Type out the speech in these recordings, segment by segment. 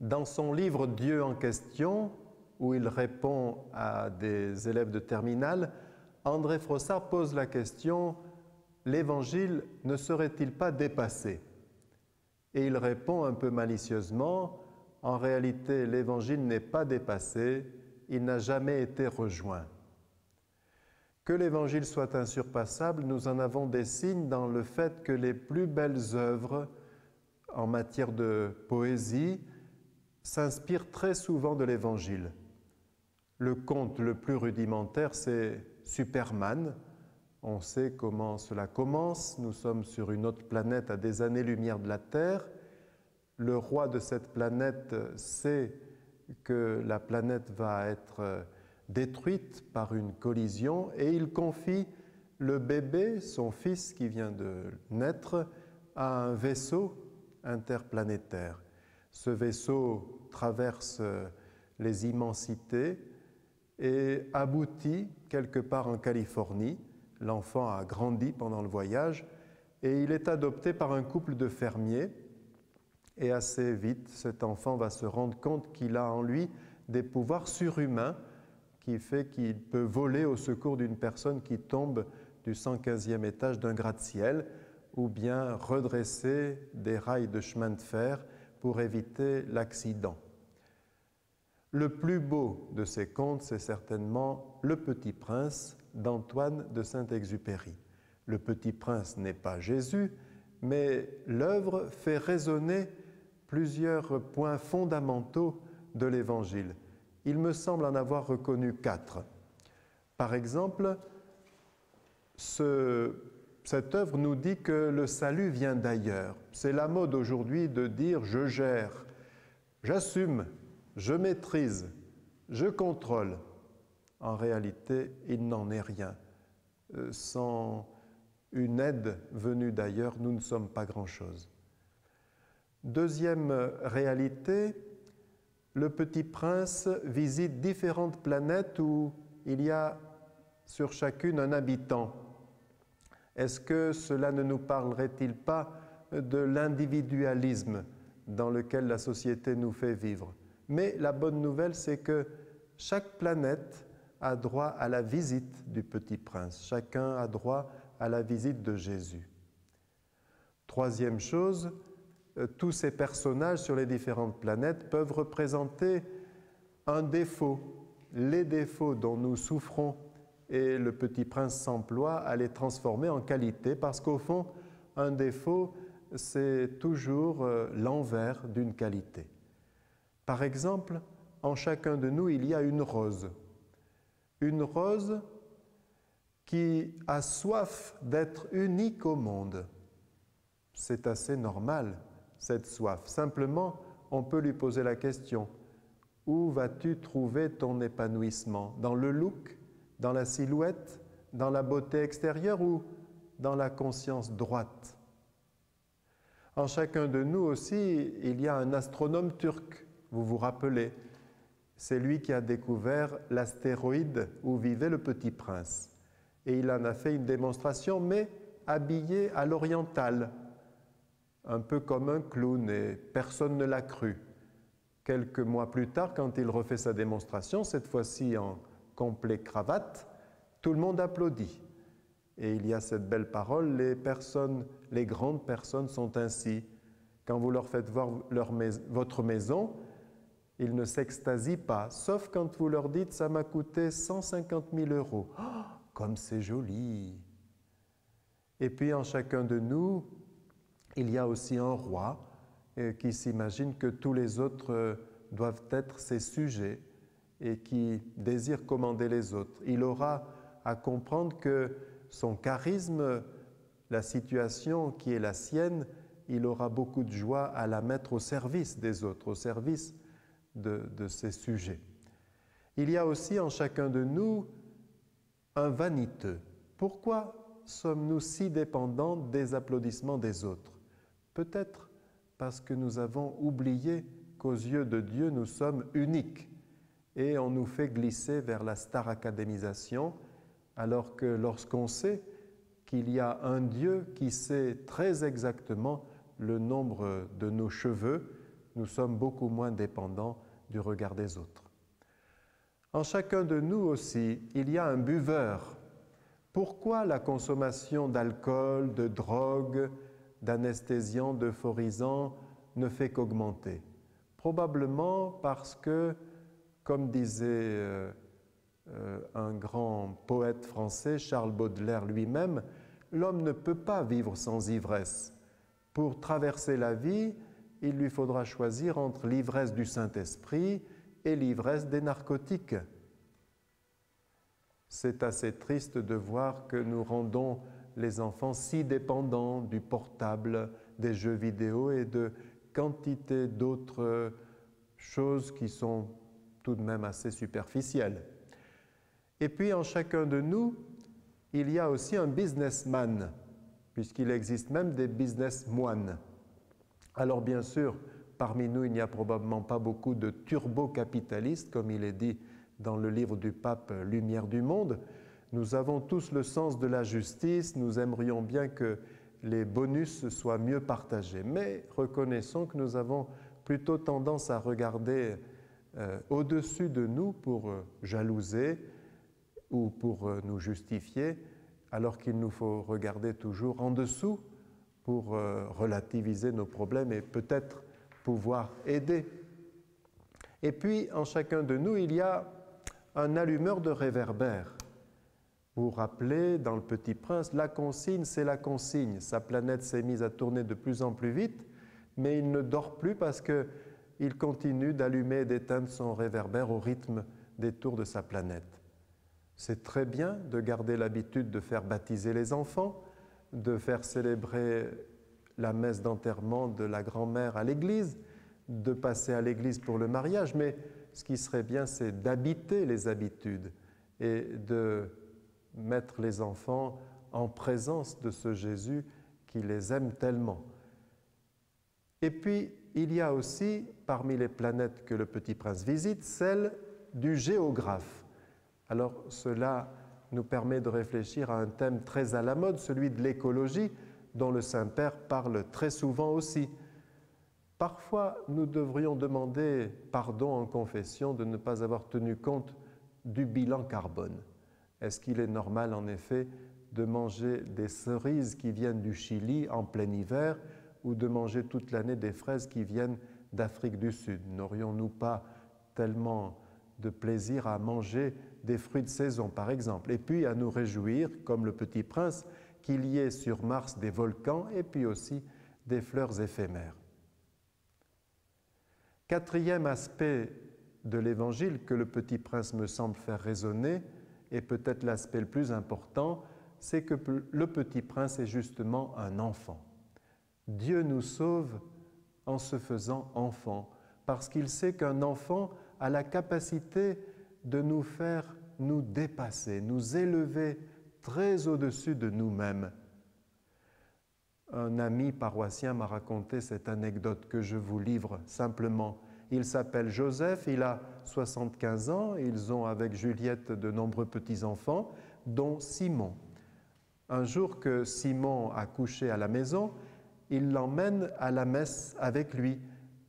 Dans son livre Dieu en question, où il répond à des élèves de terminale, André Frossard pose la question « L'Évangile ne serait-il pas dépassé ?» Et il répond un peu malicieusement « En réalité, l'Évangile n'est pas dépassé, il n'a jamais été rejoint. » Que l'Évangile soit insurpassable, nous en avons des signes dans le fait que les plus belles œuvres en matière de poésie s'inspirent très souvent de l'Évangile. Le conte le plus rudimentaire, c'est Superman. On sait comment cela commence. Nous sommes sur une autre planète à des années-lumière de la Terre. Le roi de cette planète sait que la planète va être détruite par une collision et il confie le bébé, son fils qui vient de naître, à un vaisseau interplanétaire. Ce vaisseau traverse les immensités et aboutit quelque part en Californie. L'enfant a grandi pendant le voyage et il est adopté par un couple de fermiers. Et assez vite, cet enfant va se rendre compte qu'il a en lui des pouvoirs surhumains qui fait qu'il peut voler au secours d'une personne qui tombe du 115e étage d'un gratte-ciel ou bien redresser des rails de chemin de fer pour éviter l'accident. Le plus beau de ces contes, c'est certainement Le Petit Prince d'Antoine de Saint-Exupéry. Le Petit Prince n'est pas Jésus, mais l'œuvre fait résonner plusieurs points fondamentaux de l'Évangile. Il me semble en avoir reconnu 4. Par exemple, cette œuvre nous dit que le salut vient d'ailleurs. C'est la mode aujourd'hui de dire « je gère »,« j'assume »,« je maîtrise »,« je contrôle ». En réalité, il n'en est rien. Sans une aide venue d'ailleurs, nous ne sommes pas grand-chose. Deuxième réalité, le Petit Prince visite différentes planètes où il y a sur chacune un habitant. Est-ce que cela ne nous parlerait-il pas de l'individualisme dans lequel la société nous fait vivre? Mais la bonne nouvelle, c'est que chaque planète a droit à la visite du Petit Prince. Chacun a droit à la visite de Jésus. Troisième chose, tous ces personnages sur les différentes planètes peuvent représenter un défaut, les défauts dont nous souffrons, et le Petit Prince s'emploie à les transformer en qualité, parce qu'au fond, un défaut, c'est toujours l'envers d'une qualité. Par exemple, en chacun de nous, il y a une rose qui a soif d'être unique au monde. C'est assez normal, cette soif. Simplement, on peut lui poser la question, où vas-tu trouver ton épanouissement? Dans le look, dans la silhouette, dans la beauté extérieure ou dans la conscience droite? En chacun de nous aussi, il y a un astronome turc, vous vous rappelez. C'est lui qui a découvert l'astéroïde où vivait le Petit Prince. Et il en a fait une démonstration, mais habillé à l'orientale, un peu comme un clown, et personne ne l'a cru. Quelques mois plus tard, quand il refait sa démonstration, cette fois-ci en complet cravate, tout le monde applaudit. Et il y a cette belle parole, les grandes personnes sont ainsi. Quand vous leur faites voir votre maison, ils ne s'extasient pas, sauf quand vous leur dites « ça m'a coûté 150 000 €. Oh, comme c'est joli !» Et puis en chacun de nous, il y a aussi un roi qui s'imagine que tous les autres doivent être ses sujets et qui désire commander les autres. Il aura à comprendre que son charisme, la situation qui est la sienne, il aura beaucoup de joie à la mettre au service des autres, au service de ses sujets. Il y a aussi en chacun de nous un vaniteux. Pourquoi sommes-nous si dépendants des applaudissements des autres? Peut-être parce que nous avons oublié qu'aux yeux de Dieu, nous sommes uniques et on nous fait glisser vers la star académisation, alors que lorsqu'on sait qu'il y a un Dieu qui sait très exactement le nombre de nos cheveux, nous sommes beaucoup moins dépendants du regard des autres. En chacun de nous aussi, il y a un buveur. Pourquoi la consommation d'alcool, de drogue, d'anesthésiants, d'euphorisants ne fait qu'augmenter? Probablement parce que, comme disait un grand poète français, Charles Baudelaire lui-même, l'homme ne peut pas vivre sans ivresse. Pour traverser la vie, il lui faudra choisir entre l'ivresse du Saint-Esprit et l'ivresse des narcotiques. C'est assez triste de voir que nous rendons les enfants si dépendants du portable, des jeux vidéo et de quantité d'autres choses qui sont tout de même assez superficielles. Et puis en chacun de nous, il y a aussi un businessman, puisqu'il existe même des businessmoines. Alors bien sûr, parmi nous, il n'y a probablement pas beaucoup de turbo-capitalistes, comme il est dit dans le livre du pape Lumière du monde. Nous avons tous le sens de la justice, nous aimerions bien que les bonus soient mieux partagés, mais reconnaissons que nous avons plutôt tendance à regarder au-dessus de nous pour jalouser ou pour nous justifier, alors qu'il nous faut regarder toujours en dessous pour relativiser nos problèmes et peut-être pouvoir aider. Et puis, en chacun de nous, il y a un allumeur de réverbère. Vous vous rappelez, dans Le Petit Prince, la consigne, c'est la consigne. Sa planète s'est mise à tourner de plus en plus vite, mais il ne dort plus parce qu'il continue d'allumer et d'éteindre son réverbère au rythme des tours de sa planète. C'est très bien de garder l'habitude de faire baptiser les enfants, de faire célébrer la messe d'enterrement de la grand-mère à l'église, de passer à l'église pour le mariage, mais ce qui serait bien, c'est d'habiter les habitudes et de mettre les enfants en présence de ce Jésus qui les aime tellement. Et puis, il y a aussi, parmi les planètes que le Petit Prince visite, celle du géographe. Alors, cela nous permet de réfléchir à un thème très à la mode, celui de l'écologie, dont le Saint-Père parle très souvent aussi. Parfois, nous devrions demander pardon en confession de ne pas avoir tenu compte du bilan carbone. Est-ce qu'il est normal, en effet, de manger des cerises qui viennent du Chili en plein hiver ou de manger toute l'année des fraises qui viennent d'Afrique du Sud? N'aurions-nous pas tellement de plaisir à manger des fruits de saison, par exemple, et puis à nous réjouir, comme le Petit Prince, qu'il y ait sur Mars des volcans et puis aussi des fleurs éphémères. Quatrième aspect de l'Évangile que le Petit Prince me semble faire résonner, et peut-être l'aspect le plus important, c'est que le Petit Prince est justement un enfant. Dieu nous sauve en se faisant enfant, parce qu'il sait qu'un enfant a la capacité de nous faire nous dépasser, nous élever très au-dessus de nous-mêmes. Un ami paroissien m'a raconté cette anecdote que je vous livre simplement. Il s'appelle Joseph, il a 75 ans, ils ont avec Juliette de nombreux petits-enfants, dont Simon. Un jour que Simon a couché à la maison, il l'emmène à la messe avec lui.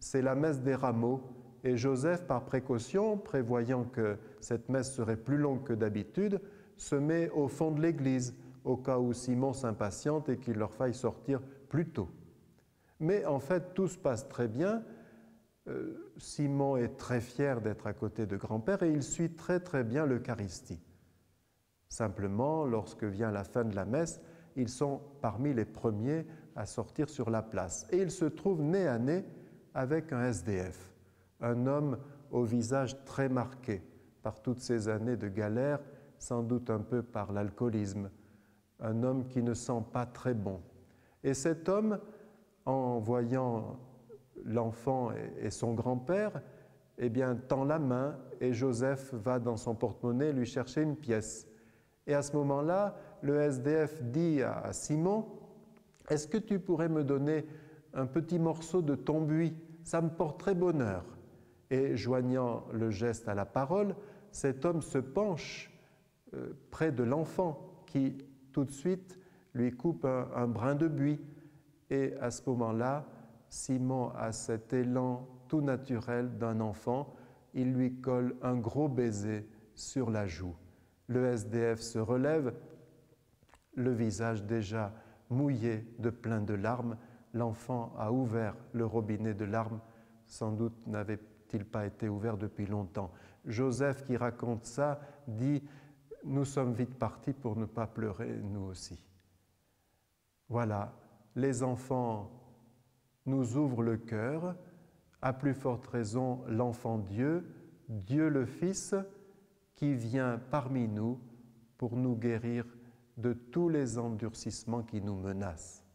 C'est la messe des rameaux. Et Joseph, par précaution, prévoyant que cette messe serait plus longue que d'habitude, se met au fond de l'église, au cas où Simon s'impatiente et qu'il leur faille sortir plus tôt. Mais en fait, tout se passe très bien. Simon est très fier d'être à côté de grand-père et il suit très très bien l'Eucharistie. Simplement, lorsque vient la fin de la messe, ils sont parmi les premiers à sortir sur la place. Et ils se trouvent nez à nez avec un SDF, un homme au visage très marqué par toutes ces années de galère, sans doute un peu par l'alcoolisme, un homme qui ne sent pas très bon. Et cet homme, en voyant l'enfant et son grand-père, eh bien, tend la main et Joseph va dans son porte-monnaie lui chercher une pièce. Et à ce moment-là, le SDF dit à Simon, « Est-ce que tu pourrais me donner un petit morceau de ton buis? Ça me porterait bonheur. » Et joignant le geste à la parole, cet homme se penche près de l'enfant qui, tout de suite, lui coupe un brin de buis. Et à ce moment-là, Simon a cet élan tout naturel d'un enfant. Il lui colle un gros baiser sur la joue. Le SDF se relève, le visage déjà mouillé de plein de larmes. L'enfant a ouvert le robinet de larmes, sans doute n'avait-il pas été ouvert depuis longtemps. Joseph, qui raconte ça, dit « Nous sommes vite partis pour ne pas pleurer, nous aussi ». Voilà, les enfants nous ouvrent le cœur, à plus forte raison l'enfant Dieu, Dieu le Fils, qui vient parmi nous pour nous guérir de tous les endurcissements qui nous menacent.